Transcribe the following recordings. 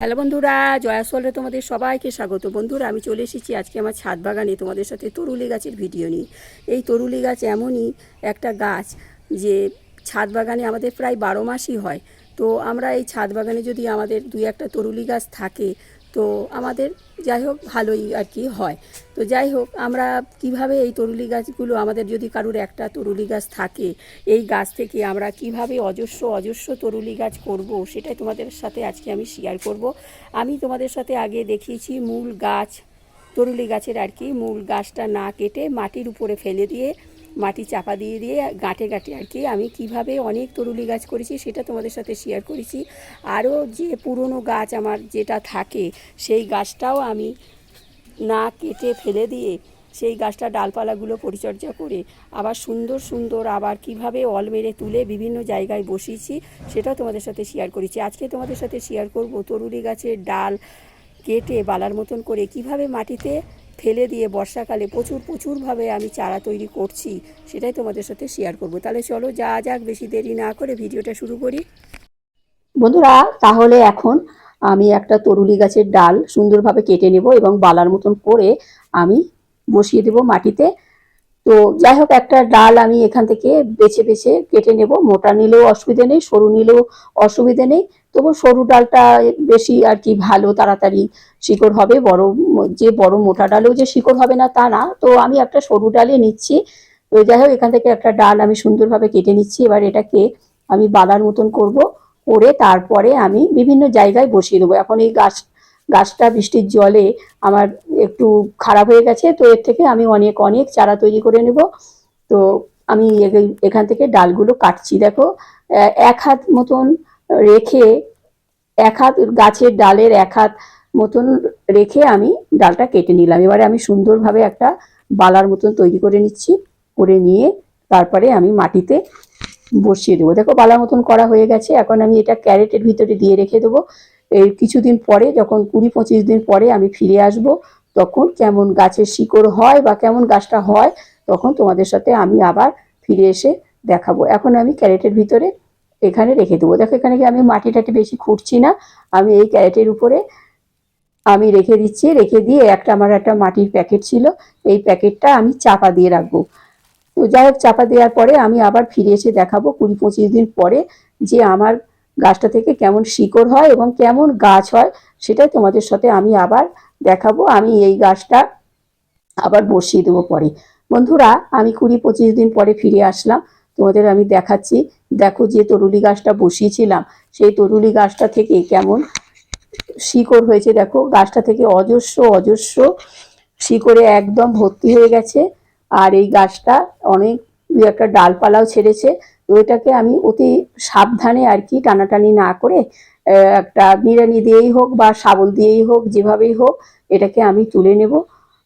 Hello বন্ধুরা, জয়াসলে তোমাদের সবাইকে স্বাগত। বন্ধুরা, আমি চলে এসেছি আজকে আমার ছাদ বাগানে তোমাদের সাথে তরুলি গাছের ভিডিও নিয়ে। এই তরুলি গাছ এমনই একটা গাছ যে ছাদ বাগানে আমাদের প্রায় 12 মাসই হয়। তো আমরা এই ছাদ বাগানে যদি আমাদের দুই একটা তরুলি গাছ থাকে তো আমাদের যাই হোক ভালোই আর কি হয়। তো যাই হোক, আমরা কিভাবে এই তরুলি গাছগুলো, আমাদের যদি কারুর একটা তরুলি গাছ থাকে, এই গাছ থেকে আমরা কিভাবে অজস্র অজস্র তরুলি গাছ করব সেটাই তোমাদের সাথে আজকে আমি শেয়ার করব। আমি তোমাদের সাথে আগে দেখিয়েছি মূল গাছ, তরুলি গাছের আর কি মূল গাছটা না কেটে মাটির উপরে ফেলে দিয়ে, মাটি চাপা দিয়ে দিয়ে গাঁটে গাঁটে আর কি আমি কিভাবে অনেক তরুলি গাছ করেছি সেটা তোমাদের সাথে শেয়ার করেছি। আরও যে পুরনো গাছ আমার যেটা থাকে সেই গাছটাও আমি না কেটে ফেলে দিয়ে সেই গাছটা ডালপালাগুলো পরিচর্যা করে আবার সুন্দর সুন্দর আবার কিভাবে অল মেরে তুলে বিভিন্ন জায়গায় বসিয়েছি সেটাও তোমাদের সাথে শেয়ার করেছি। আজকে তোমাদের সাথে শেয়ার করব তরুলি গাছের ডাল কেটে বালার মতন করে কিভাবে মাটিতে ফেলে দিয়ে বর্ষাকালে প্রচুরভাবে আমি চারা তৈরি করছি সেটাই তোমাদের সাথে শেয়ার করব। তাহলে চলো যাক, বেশি দেরি না করে ভিডিওটা শুরু করি। বন্ধুরা, তাহলে এখন আমি একটা তরুলি গাছের ডাল সুন্দরভাবে কেটে নেব এবং বালার মতন করে আমি বসিয়ে দেব মাটিতে। তো যাই হোক, একটা ডাল আমি এখান থেকে বেছে বেছে কেটে নেব। মোটা নিলেও অসুবিধে নেই, সরু নিলেও অসুবিধে নেই। তবু সরু ডালটা বেশি আর কি ভালো, তাড়াতাড়ি শিকড় হবে। বড় মোটা ডালেও যে শিকড় হবে না তা না, তো আমি একটা সরু ডালে নিচ্ছি। তো যাই হোক, এখান থেকে একটা ডাল আমি সুন্দরভাবে কেটে নিচ্ছি। এবার এটাকে আমি বালার মতন করব, করে তারপরে আমি বিভিন্ন জায়গায় বসিয়ে দেবো। এখন এই গাছটা বৃষ্টির জলে আমার একটু খারাপ হয়ে গেছে, তো এর থেকে আমি অনেক অনেক চারা তৈরি করে নেব। তো আমি এখান থেকে ডালগুলো কাটছি। দেখো, এক হাত মতন রেখে, এক হাত গাছের ডালের এক হাত মতন রেখে আমি ডালটা কেটে নিলাম। এবারে আমি সুন্দরভাবে একটা বালার মতন তৈরি করে নিচ্ছি, করে নিয়ে তারপরে আমি মাটিতে বসিয়ে দেবো। দেখো, বালার মতন করা হয়ে গেছে। এখন আমি এটা ক্যারেটের ভিতরে দিয়ে রেখে দেবো। এই কিছুদিন পরে, যখন 20-25 দিন পরে আমি ফিরে আসব, তখন কেমন গাছের শিকড় হয় বা কেমন গাছটা হয় তখন তোমাদের সাথে আমি আবার ফিরে এসে দেখাবো। এখন আমি ক্যারেটের ভিতরে এখানে রেখে দেবো। দেখো, এখানে আমি মাটি টাটি বেশি খুঁড়ছি না, আমি এই ক্যারেটের উপরে আমি রেখে দিচ্ছি। রেখে দিয়ে আমার একটা মাটির প্যাকেট ছিল, এই প্যাকেটটা আমি চাপা দিয়ে রাখবো। তো যাই হোক, চাপা দেওয়ার পরে আমি আবার ফিরে এসে দেখাবো 20-25 দিন পরে যে আমার গাছটা থেকে কেমন শিকড় হয় এবং কেমন গাছ হয় সেটাই তোমাদের সাথে আমি আবার দেখাবো। আমি এই গাছটা আবার বসিয়ে দেবো পরে। বন্ধুরা, আমি 20-25 দিন পরে ফিরে আসলাম, তোমাদের আমি দেখাচ্ছি। দেখো, যে তরুলি গাছটা বসিয়েছিলাম সেই তরুলি গাছটা থেকে কেমন শিকড় হয়েছে। দেখো, গাছটা থেকে অজস্র অজস্র শিকড়ে একদম ভর্তি হয়ে গেছে। আর এই গাছটা অনেক একটা ডালপালাও ছেড়েছে। তো এটাকে আমি অতি সাবধানে আর কি, টানাটানি না করে একটা নিড়ানি দিয়েই হোক বা শাবল দিয়েই হোক, যেভাবেই হোক এটাকে আমি তুলে নেব।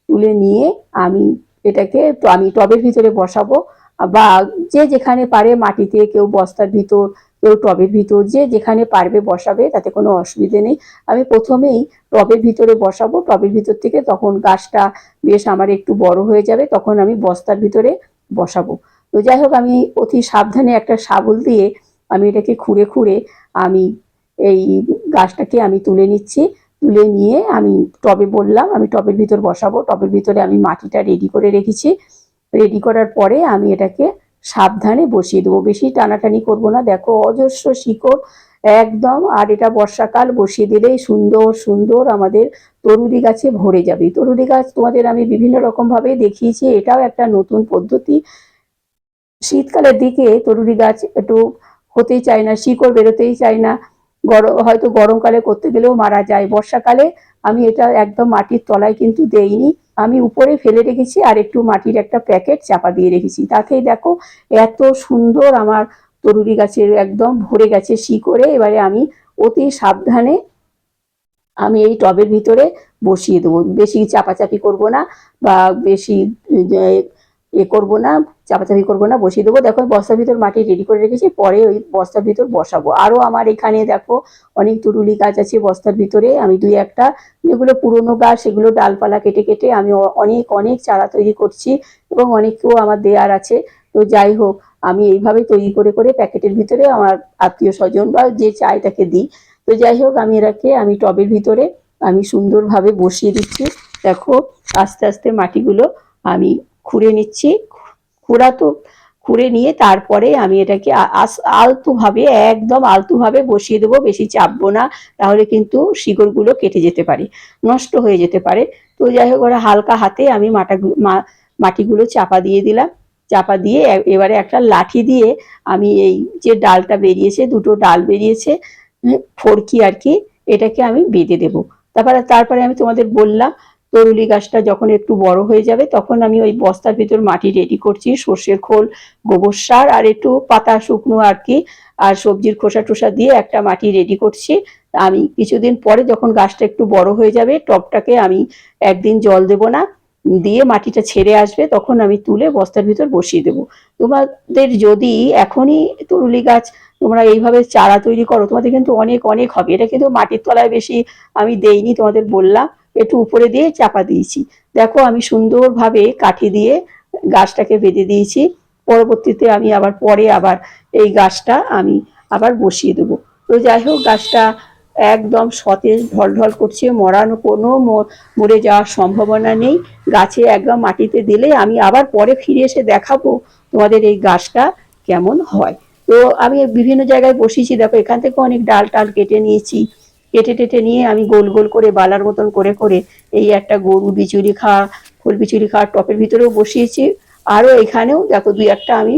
তুলে নিয়ে আমি এটাকে আমি টবের ভিতরে বসাবো, বা যে যেখানে পারে মাটিতে, কেউ বস্তার ভিতর, কেউ টবের ভিতর, যে যেখানে পারবে বসাবে, তাতে কোনো অসুবিধে নেই। আমি প্রথমেই টবের ভিতরে বসাবো। টবের ভিতর থেকে তখন গাছটা বেশ আমার একটু বড় হয়ে যাবে, তখন আমি বস্তার ভিতরে বসাবো। তো যাই হোক, আমি অতি সাবধানে একটা শাবল দিয়ে আমি এটাকে খুঁড়ে খুঁড়ে আমি এই গাছটাকে আমি তুলে নিচ্ছি। তুলে নিয়ে আমি টবে বললাম আমি টবের ভিতর বসাবো। টবের ভিতরে আমি মাটিটা রেডি করে রেখেছি। রেডি করার পরে আমি এটাকে সাবধানে বসিয়ে দেবো, বেশি টানাটানি করব না। দেখো, অজস্র শিকড় একদম। আর এটা বর্ষাকাল, বসিয়ে দিলেই সুন্দর সুন্দর আমাদের তরুলি গাছে ভরে যাবে। তরুলি গাছ তোমাদের আমি বিভিন্ন রকম ভাবে দেখিয়েছি, এটাও একটা নতুন পদ্ধতি। শীতকালের দিকে তরুলি গাছ একটু হতেই চায় না, শিকড় বেরোতেই চায় না। হয়তো গরমকালে করতে গেলেও মারা যায়। বর্ষাকালে আমি এটা একদম মাটির তলায় কিন্তু দেইনি, আমি উপরে ফেলে রেখেছি আর একটু মাটির একটা প্যাকেট চাপা দিয়ে রেখেছি। তাতেই দেখো এত সুন্দর আমার তরুলি গাছের একদম ভরে গেছে শিকড়ে। এবারে আমি অতি সাবধানে আমি এই টবের ভিতরে বসিয়ে দেবো। বেশি চাপাচাপি করব না বা বেশি করবো না, চাপাচাপি করবো না, বসিয়ে দেবো। দেখো, বস্তার ভিতর মাটি রেডি করে রেখেছি, পরে ওই বস্তার ভিতর বসাবো। আরও আমার এখানে দেখো অনেক তরুলি গাছ আছে বস্তার ভিতরে। আমি দুই একটা, যেগুলো পুরনো গাছ সেগুলো ডালপালা কেটে কেটে আমি অনেক অনেক চারা তৈরি করছি এবং অনেকেও আমার দেয়ার আছে। তো যাই হোক, আমি এইভাবে তৈরি করে করে প্যাকেটের ভিতরে আমার আত্মীয় স্বজন বা যে চাই তাকে দিই। তো যাই হোক আমি টবের ভিতরে আমি সুন্দরভাবে বসিয়ে দিচ্ছি। দেখো আস্তে আস্তে মাটিগুলো আমি খুঁড়ে নিচ্ছি। খুঁড়ে নিয়ে তারপরে আমি এটাকে আলতোভাবে একদম আলতোভাবে বসিয়ে দেবো, বেশি চাপবো না, তাহলে কিন্তু শিকড়গুলো কেটে যেতে পারে, নষ্ট হয়ে যেতে পারে। তো যাই হোক ওরা হালকা হাতে আমি মাটিগুলো চাপা দিয়ে দিলাম। চাপা দিয়ে এবারে একটা লাঠি দিয়ে আমি এই যে ডালটা বেরিয়েছে, দুটো ডাল বেরিয়েছে ফড়কি আর কি, এটাকে আমি বেঁধে দেবো। তারপরে আমি তোমাদের বললাম তরুলি গাছটা যখন একটু বড় হয়ে যাবে তখন আমি ওই বস্তার ভিতর মাটি রেডি করছি, সর্ষের খোল, গোবর সার আর একটু পাতা শুকনো আর কি, আর সবজির খোসা টোসা দিয়ে একটা মাটি রেডি করছি। আমি কিছুদিন পরে যখন গাছটা একটু বড় হয়ে যাবে, টবটাকে আমি একদিন জল দেব না, দিয়ে মাটিটা ছেড়ে আসবে, তখন আমি তুলে বস্তার ভিতর বসিয়ে দেবো। তোমাদের যদি এখনই তরুলি গাছ তোমরা এইভাবে চারা তৈরি করো, তোমাদের কিন্তু অনেক অনেক হবে। এটা কিন্তু মাটির তলায় বেশি আমি দেইনি, তোমাদের বললাম, একটু উপরে দিয়ে চাপা দিয়েছি। দেখো আমি সুন্দরভাবে কাঠি দিয়ে গাছটাকে বেঁধে দিয়েছি। পরবর্তীতে আমি পরে আবার এই গাছটা আমি আবার বসিয়ে দেবো। তো যাই হোক গাছটা একদম সতেজ ঢলঢল করছে, কোনো মরে যাওয়ার সম্ভাবনা নেই। গাছে একদম মাটিতে দিলে আমি আবার পরে ফিরে এসে দেখাবো তোমাদের এই গাছটা কেমন হয়। তো আমি বিভিন্ন জায়গায় বসিয়েছি, দেখো এখান থেকে অনেক ডাল টাল কেটে নিয়েছি। কেটে টেটে নিয়ে আমি গোল গোল করে বালার মতন করে করে এই একটা গরু বিচুলি খাওয়া, খোল বিচুলি খাওয়ার টপের ভিতরেও বসিয়েছি। আরও এখানেও দেখো দুই একটা আমি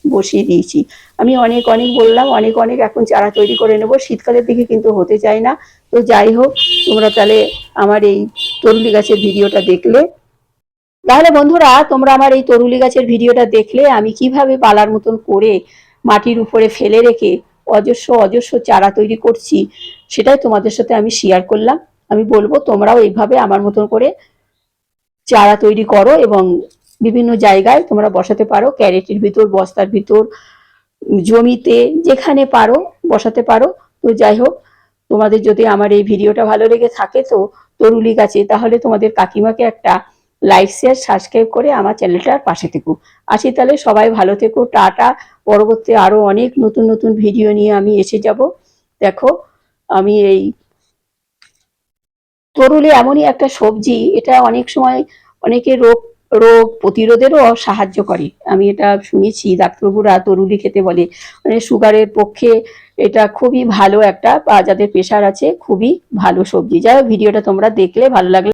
বসিয়ে দিয়েছি। আমি অনেক অনেক বললাম, অনেক অনেক এখন চারা তৈরি করে নেব, শীতকালের দিকে কিন্তু হতে চায় না। তো যাই হোক তোমরা তাহলে আমার এই তরুলি গাছের ভিডিওটা দেখলে, তাহলে বন্ধুরা তোমরা আমার এই তরুলি গাছের ভিডিওটা দেখলে আমি কিভাবে পালার মতন করে মাটির উপরে ফেলে রেখে অজস্র অজস্র চারা তৈরি করছি, সেটাই তোমাদের সাথে আমি শেয়ার করলাম। আমি বলবো তোমরাও এইভাবে আমার মতন করে চারা তৈরি করো এবং বিভিন্ন জায়গায় তোমরা বসাতে পারো, ক্যারেটের ভিতর, বস্তার ভিতর, জমিতে, যেখানে পারো বসাতে পারো। তো যাই হোক তোমাদের যদি আমার এই ভিডিওটা ভালো লেগে থাকে তো তরুলি গাছে, তাহলে তোমাদের কাকিমাকে একটা লাইক শেয়ার সাবস্ক্রাইব করে আমার চ্যানেলটার পাশে থেকো। আসি তাহলে, সবাই ভালো থেকো, টাটা। পরবর্তী আরো অনেক নতুন নতুন ভিডিও নিয়ে আমি এসে যাব। দেখো আমি এই তরুলি এমনই একটা সবজি, এটা অনেক সময় অনেকে রোগ রোগ প্রতিরোধেরও সাহায্য করে। আমি এটা শুনেছি, ডাক্তারবাবুরা তরুলি খেতে বলে, মানে সুগারের পক্ষে এটা খুবই ভালো একটা, বা যাদের প্রেশার আছে খুবই ভালো সবজি। যাই হোক ভিডিওটা তোমরা দেখলে ভালো লাগলে